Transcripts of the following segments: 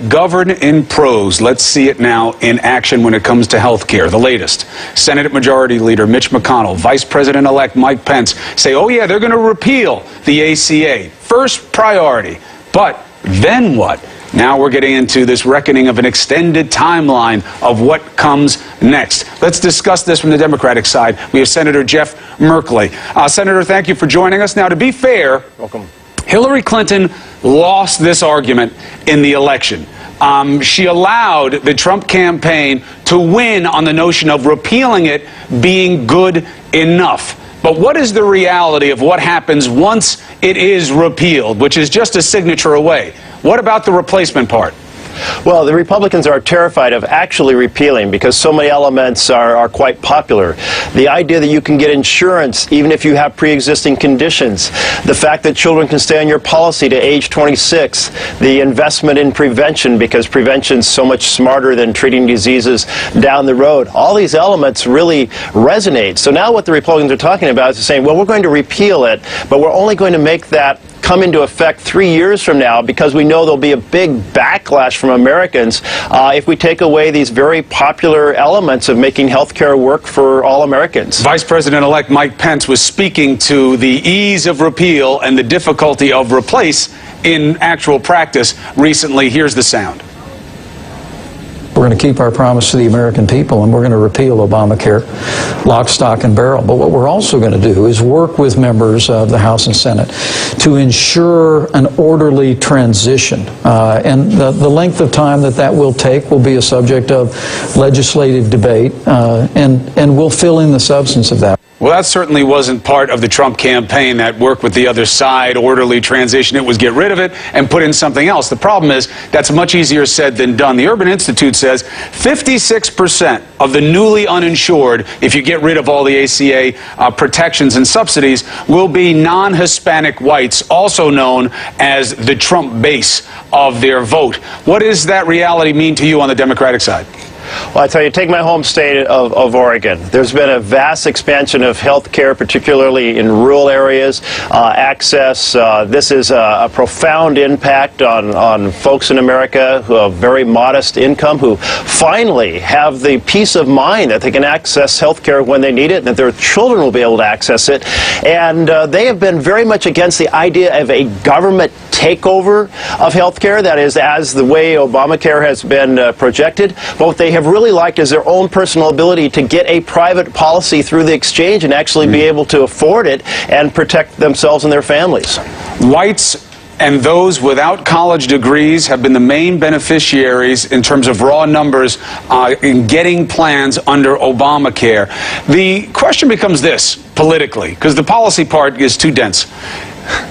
Govern in prose. Let's see it now in action when it comes to health care. The latest. Senate Majority Leader Mitch McConnell, Vice President-elect Mike Pence say, oh yeah, they're going to repeal the ACA. First priority. But then what? Now we're getting into this reckoning of an extended timeline of what comes next. Let's discuss this from the Democratic side. We have Senator Jeff Merkley. Senator, thank you for joining us. Now, to be fair, welcome. Hillary Clinton lost this argument in the election. She allowed the Trump campaign to win on the notion of repealing it being good enough. But what is the reality of what happens once it is repealed, which is just a signature away? What about the replacement part? Well, the Republicans are terrified of actually repealing because so many elements are quite popular. The idea that you can get insurance even if you have pre-existing conditions, the fact that children can stay on your policy to age 26, the investment in prevention because prevention is so much smarter than treating diseases down the road. All these elements really resonate. So now what the Republicans are talking about is saying, well, we're going to repeal it, but we're only going to make that come into effect 3 years from now because we know there'll be a big backlash from Americans if we take away these very popular elements of making health care work for all Americans. Vice President-elect Mike Pence was speaking to the ease of repeal and the difficulty of replace in actual practice recently. Here's the sound. We're going to keep our promise to the American people, and we're going to repeal Obamacare, lock, stock, and barrel. But what we're also going to do is work with members of the House and Senate to ensure an orderly transition. And the length of time that will take will be a subject of legislative debate, and we'll fill in the substance of that. Well, that certainly wasn't part of the Trump campaign, that work with the other side, orderly transition. It was get rid of it and put in something else. The problem is that's much easier said than done. The Urban Institute says 56% of the newly uninsured, if you get rid of all the ACA protections and subsidies, will be non-Hispanic whites, also known as the Trump base of their vote. What does that reality mean to you on the Democratic side? Well, I tell you, take my home state of Oregon. There's been a vast expansion of health care, particularly in rural areas, access. This is a profound impact on folks in America who have very modest income, who finally have the peace of mind that they can access health care when they need it, and that their children will be able to access it. And they have been very much against the idea of a government takeover of health care, that is, as the way Obamacare has been projected. But what they have really liked is their own personal ability to get a private policy through the exchange and actually be able to afford it and protect themselves and their families. Whites and those without college degrees have been the main beneficiaries in terms of raw numbers in getting plans under Obamacare. The question becomes this, politically, because the policy part is too dense.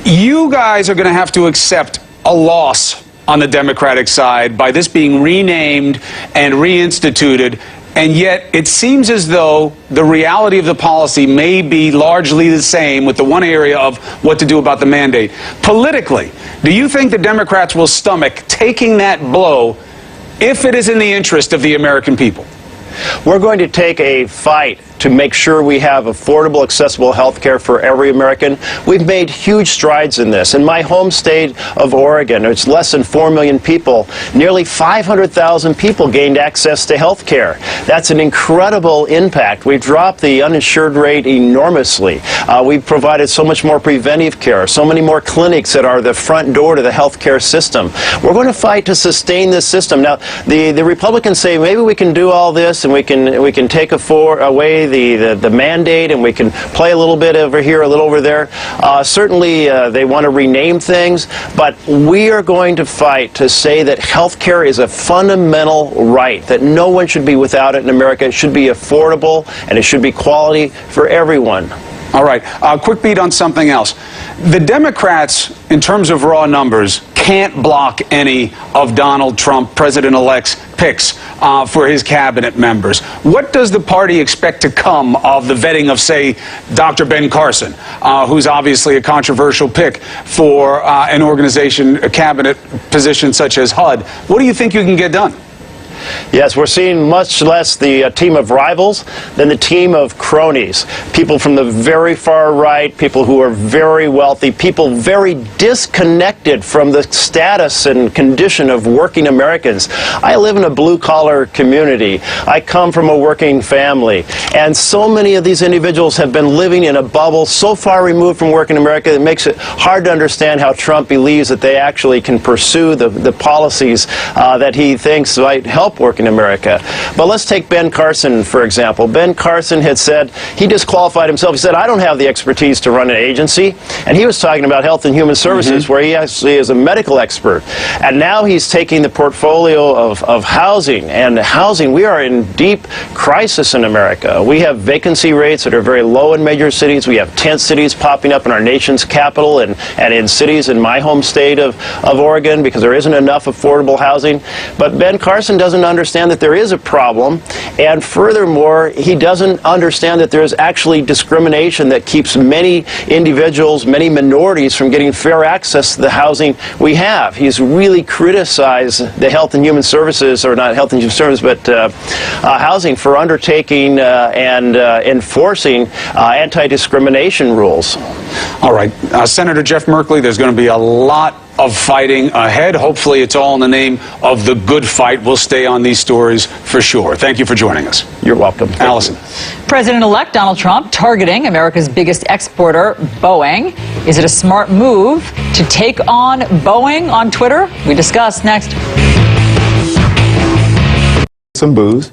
You guys are going to have to accept a loss on the Democratic side by this being renamed and reinstituted, and yet it seems as though the reality of the policy may be largely the same, with the one area of what to do about the mandate. Politically, do you think the Democrats will stomach taking that blow if it is in the interest of the American people? We're going to take a fight to make sure we have affordable, accessible health care for every American. We've made huge strides in this. In my home state of Oregon, it's less than 4 million people. Nearly 500,000 people gained access to health care. That's an incredible impact. We've dropped the uninsured rate enormously. We've provided so much more preventive care, so many more clinics that are the front door to the health care system. We're going to fight to sustain this system. Now, the Republicans say maybe we can do all this and we can take away the mandate, and we can play a little bit over here, a little over there. Certainly, they want to rename things, but we are going to fight to say that health care is a fundamental right, that no one should be without it in America. It should be affordable, and it should be quality for everyone. All right. Quick beat on something else. The Democrats, in terms of raw numbers, can't block any of Donald Trump, President-elect's picks for his cabinet members. What does the party expect to come of the vetting of, say, Dr. Ben Carson, who's obviously a controversial pick for an organization, a cabinet position such as HUD? What do you think you can get done? Yes, we're seeing much less the team of rivals than the team of cronies. People from the very far right, people who are very wealthy, people very disconnected from the status and condition of working Americans. I live in a blue-collar community. I come from a working family. And so many of these individuals have been living in a bubble so far removed from working America that it makes it hard to understand how Trump believes that they actually can pursue the policies that he thinks might help working America. But let's take Ben Carson, for example. Ben Carson had said, he disqualified himself. He said, I don't have the expertise to run an agency. And he was talking about Health and Human Services, where he actually is a medical expert. And now he's taking the portfolio of housing. And housing, we are in deep crisis in America. We have vacancy rates that are very low in major cities. We have tent cities popping up in our nation's capital and in cities in my home state of Oregon because there isn't enough affordable housing. But Ben Carson doesn't understand that there is a problem. And furthermore, he doesn't understand that there is actually discrimination that keeps many individuals, many minorities from getting fair access to the housing we have. He's really criticized the Health and Human Services, or not Health and Human Services, but housing for undertaking and enforcing anti-discrimination rules. All right. Senator Jeff Merkley, there's going to be a lot of fighting ahead. Hopefully it's all in the name of the good fight. We'll stay on these stories for sure. Thank you for joining us. You're welcome. Allison. President-elect Donald Trump targeting America's biggest exporter, Boeing. Is it a smart move to take on Boeing on Twitter? We discuss next. Some booze.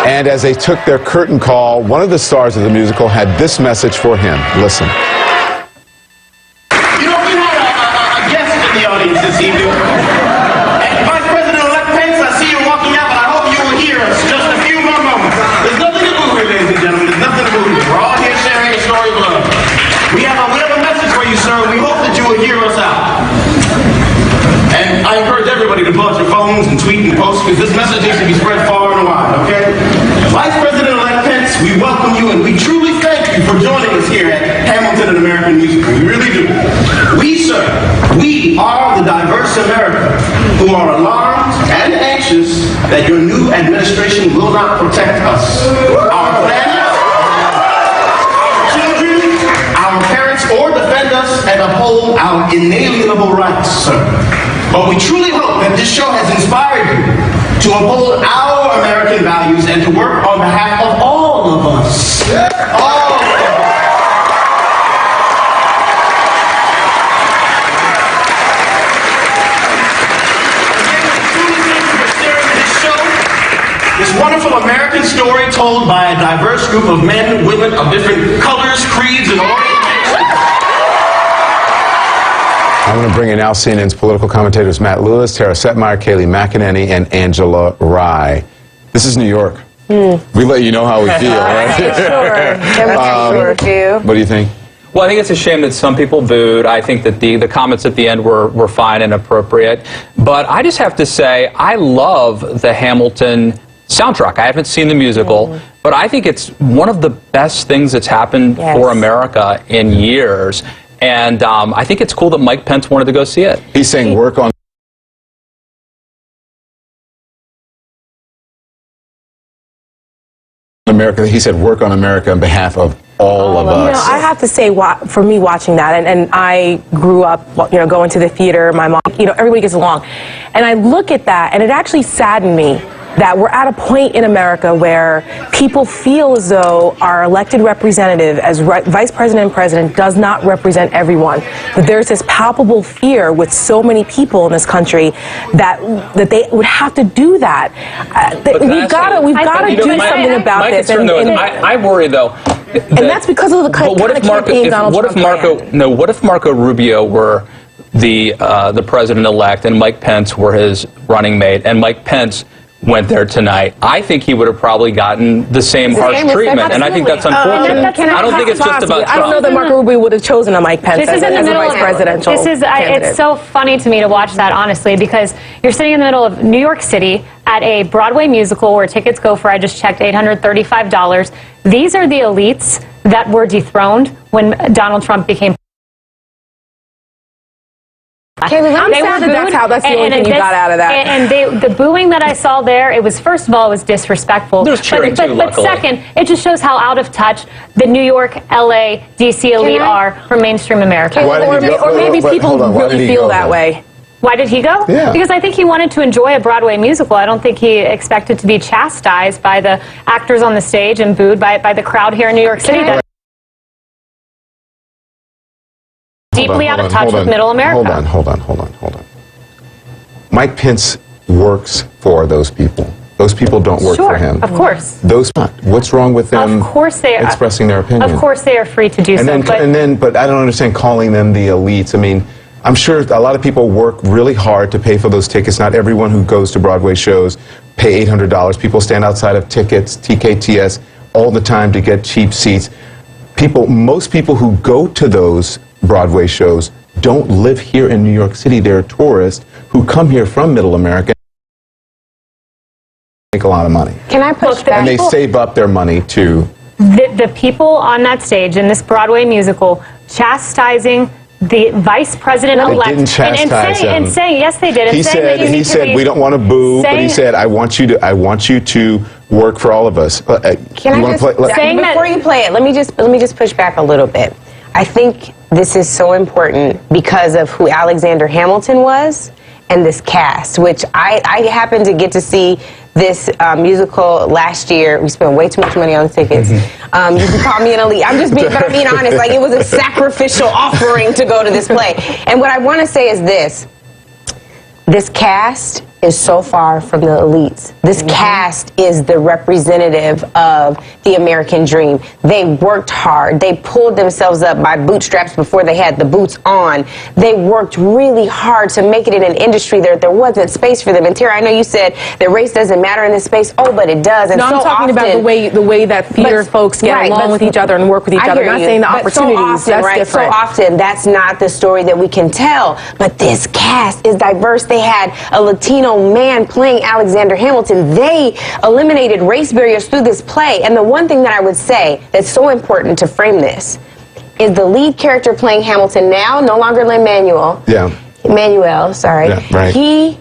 And as they took their curtain call, one of the stars of the musical had this message for him. Listen. You know, we had a guest in the audience this evening. And Vice President-elect Pence, I see you walking out, but I hope you will hear us just a few more moments. There's nothing to move here, ladies and gentlemen. There's nothing to move here. We're all here sharing a story of love. We have a message for you, sir. We hope that you will hear us out. And I encourage everybody to pull out your phones and tweet and post, because this message needs to be spread far and wide, okay? Vice President-elect Pence, we welcome you, and we truly thank you for joining us here at Hamilton and American Musical. We really do. We, sir, we are the diverse America who are alarmed and anxious that your new administration will not protect us, our planet, our children, our parents, or defend us and uphold our inalienable rights, sir. But we truly hope that this show has inspired you to uphold our American values and to work on behalf of all of us. All of us. This wonderful American story told by a diverse group of men and women of different colors, creeds, and orientations. I want to bring in now CNN's political commentators Matt Lewis, Tara Setmeyer, Kayleigh McEnany, and Angela Rye. This is New York. We let you know how we feel, right? Sure. What do you think? Well, I think it's a shame that some people booed. I think that the comments at the end were fine and appropriate. But I just have to say, I love the Hamilton soundtrack. I haven't seen the musical, but I think it's one of the best things that's happened for America in years. And I think it's cool that Mike Pence wanted to go see it. He's saying work on America. He said work on America on behalf of all of us. You know, I have to say, for me watching that, and I grew up, you know, going to the theater, my mom, you know, everybody gets along. And I look at that, and it actually saddened me that we're at a point in America where people feel as though our elected representative as vice president and president does not represent everyone. That there's this palpable fear with so many people in this country that they would have to do that. We've got to do something about this. I worry though. And that's because of the kind of campaign Donald Trump ran. What if Marco Rubio were the president-elect and Mike Pence were his running mate, and Mike Pence went there tonight? I think he would have probably gotten the same harsh treatment, and I think that's unfortunate. I don't think it's just about Trump. I don't know that Marco Rubio would have chosen a Mike Pence as a vice presidential candidate. It's so funny to me to watch that, honestly, because you're sitting in the middle of New York City at a Broadway musical where tickets go for, I just checked, $835. These are the elites that were dethroned when Donald Trump became Kaylee, I'm sad that that's the only thing you got out of that. And the booing that I saw there, it was, first of all, it was disrespectful. There's cheering too, but second, it just shows how out of touch the New York, LA, DC elite are from mainstream America. Or maybe people really feel that way. Why did he go? Yeah. Because I think he wanted to enjoy a Broadway musical. I don't think he expected to be chastised by the actors on the stage and booed by the crowd here in New York City. That's deeply out of touch with middle America. Hold on. Mike Pence works for those people. Those people don't work for him. Of course. What's wrong with them? Of course they are expressing their opinion. Of course they are free to do so. But I don't understand calling them the elites. I mean, I'm sure a lot of people work really hard to pay for those tickets. Not everyone who goes to Broadway shows pay $800. People stand outside of tickets, TKTS, all the time to get cheap seats. Most people who go to those Broadway shows don't live here in New York City. They're tourists who come here from Middle America. Make a lot of money. Can I push back? And they save up their money to... The people on that stage in this Broadway musical chastising the vice president-elect and saying yes they did. He said we don't want to boo, but he said I want you to work for all of us. Can I just before you play it, let me just push back a little bit. I think this is so important because of who Alexander Hamilton was and this cast, which I happened to get to see this musical last year. We spent way too much money on tickets. You can call me an elite. I'm being honest. Like, it was a sacrificial offering to go to this play. And what I want to say is this cast is so far from the elites. This cast is the representative of the American dream. They worked hard. They pulled themselves up by bootstraps before they had the boots on. They worked really hard to make it in an industry there wasn't space for them. And Tara, I know you said that race doesn't matter in this space. Oh, but it does. And no, I'm talking about the way that theater folks get along with each other and work with each other. I'm not saying the opportunities. That's different. So often, that's not the story that we can tell. But this cast is diverse. They had a Latino man playing Alexander Hamilton. They eliminated race barriers through this play. And the one thing that I would say that's so important to frame this is the lead character playing Hamilton now, no longer Lin-Manuel. Yeah. Emmanuel, sorry. Yeah, right. He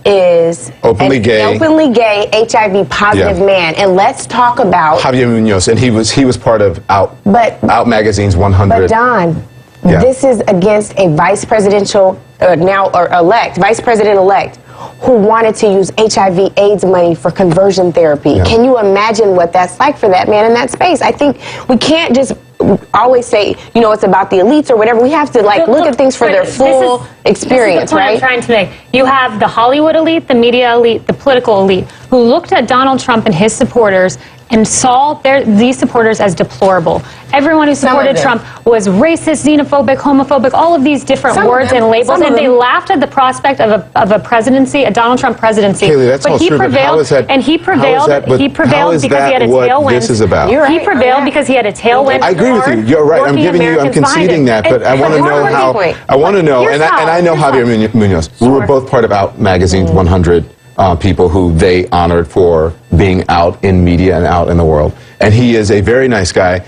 is openly gay, HIV positive man. And let's talk about Javier Munoz, and he was part of Out Magazine's 100. But Don, this is against a vice presidential vice president-elect who wanted to use HIV/AIDS money for conversion therapy. Yeah. Can you imagine what that's like for that man in that space? I think we can't just always say, it's about the elites or whatever. We have to look at things for their full experience, this is the point I'm trying to make. You have the Hollywood elite, the media elite, the political elite, who looked at Donald Trump and his supporters and saw these supporters as deplorable. Everyone who supported Trump was racist, xenophobic, homophobic, all of these different words and labels, and they laughed at the prospect of a presidency, a Donald Trump presidency. Kaylee, that's all true, prevailed, and he prevailed because he had a tailwind. This is about. He prevailed because he had a tailwind. I agree with you. You're right. I'm conceding that, but I want to know how. I want to know, and I know Javier Munoz. We were both part of Out Magazine's 100. People who they honored for being out in media and out in the world. And he is a very nice guy,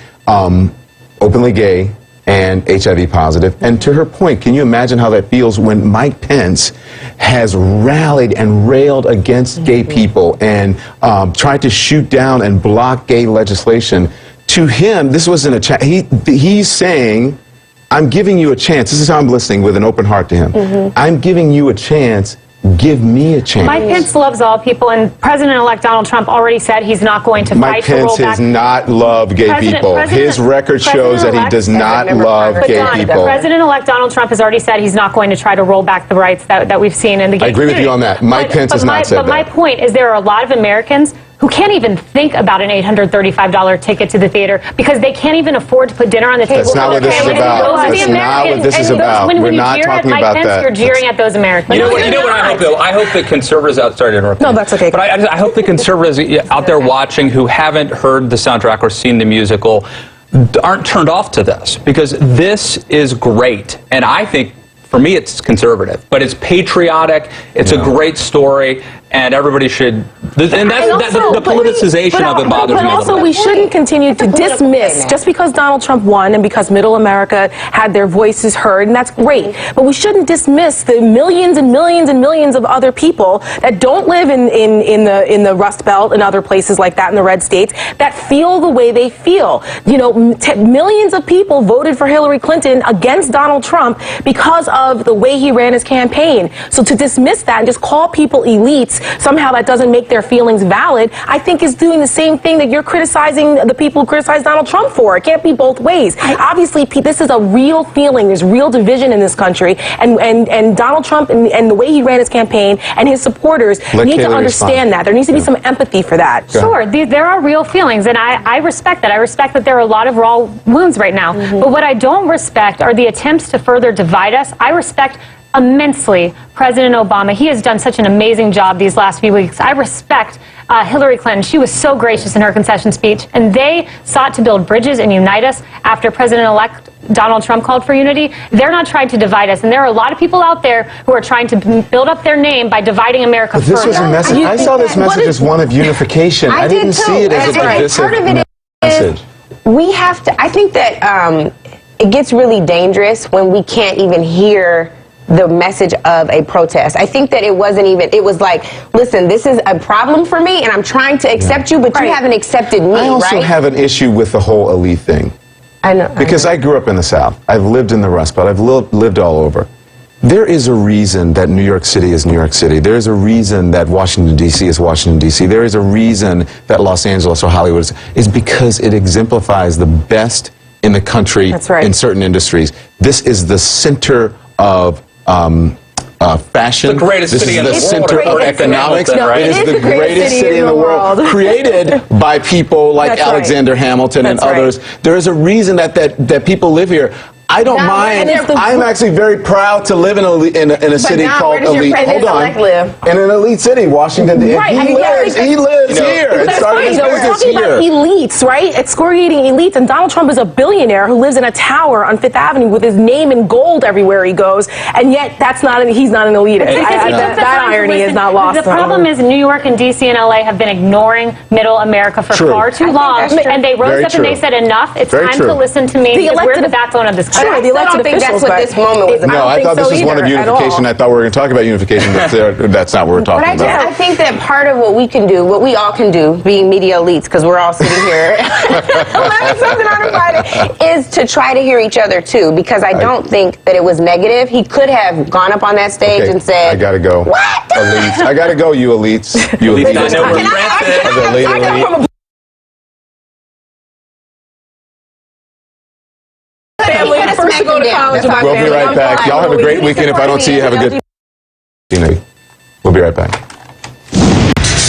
openly gay and HIV positive. And to her point, can you imagine how that feels when Mike Pence has rallied and railed against gay people and tried to shoot down and block gay legislation? To him, this wasn't a chat. He's saying, I'm giving you a chance. This is how I'm listening with an open heart to him. I'm giving you a chance. Give me a chance. Mike Pence loves all people, and President-elect Donald Trump already said he's not going to fight to roll back. Mike Pence does not love gay people. His record shows that he does not love gay people. President-elect Donald Trump has already said he's not going to try to roll back the rights that we've seen in the gay community. I agree with you on that. Mike Pence has not said that. But my point is there are a lot of Americans who can't even think about an $835 ticket to the theater because they can't even afford to put dinner on the table. That's not what this is about. That's not what this is about. We're not talking about that. You're jeering at those Americans. You know what I hope, though? I hope that conservatives sorry to interrupt. No, that's okay. But I hope the conservatives out there watching who haven't heard the soundtrack or seen the musical aren't turned off to this, because this is great. And I think, for me, it's conservative, but it's patriotic. It's a great story. and everybody should. And that's the politicization of it bothers me. But also, we shouldn't continue to dismiss just because Donald Trump won and because Middle America had their voices heard, and that's great. But we shouldn't dismiss the millions and millions and millions of other people that don't live in the Rust Belt and other places like that in the red states that feel the way they feel. You know, millions of people voted for Hillary Clinton against Donald Trump because of the way he ran his campaign. So to dismiss that and just call people elites, somehow that doesn't make their feelings valid, I think is doing the same thing that you're criticizing the people who criticize Donald Trump for. It can't be both ways. Obviously, this is a real feeling. There's real division in this country, and Donald Trump and the way he ran his campaign and his supporters need to understand that. There needs to be some empathy for that. Sure, there are real feelings, and I respect that. I respect that there are a lot of raw wounds right now. But what I don't respect are the attempts to further divide us. I respect immensely President Obama. He has done such an amazing job these last few weeks. I respect Hillary Clinton. She was so gracious in her concession speech, and they sought to build bridges and unite us after President-elect Donald Trump called for unity. They're not trying to divide us, and there are a lot of people out there who are trying to build up their name by dividing America further. This was a message. I saw this message as one of unification. I didn't see it as a divisive message. We have to, I think that it gets really dangerous when we can't even hear the message of a protest. I think that it wasn't even, it was like, listen, this is a problem for me and I'm trying to accept you, but you haven't accepted me, I also have an issue with the whole elite thing. I know. Because I grew up in the South. I've lived in the Rust Belt. I've lived all over. There is a reason that New York City is New York City. There is a reason that Washington, D.C. is Washington, D.C. There is a reason that Los Angeles or Hollywood is because it exemplifies the best in the country in certain industries. This is the center of fashion. The greatest city in the world. This is the center of economics. It is the greatest city in the world. Created by people like Alexander Hamilton and others. There is a reason that people live here. I don't mind. I'm actually very proud to live in a city called elite. Hold on. In an elite city, Washington. He lives here. We're talking about elites, right? Excoriating elites. And Donald Trump is a billionaire who lives in a tower on Fifth Avenue with his name in gold everywhere he goes. And yet, he's not an elite. That irony is not lost. The problem is New York and D.C. and L.A. have been ignoring middle America for far too long. And they rose up and they said, enough. It's time to listen to me because we're the backbone of this country. Sure, the elected officials, but that's what this moment was about. No, I thought this was one of unification. I thought we were going to talk about unification, but that's not what we're talking about. I think that part of what we can do, what we all can do, being media elites, because we're all sitting here learning something on a Friday, is to try to hear each other too, because I don't think that it was negative. He could have gone up on that stage and said, I gotta go. What? Elites. I gotta go, you elites. You elites. I know where elite. First to go to college. We'll be right back. Y'all have a great weekend. If I don't see you, have a good. We'll be right back.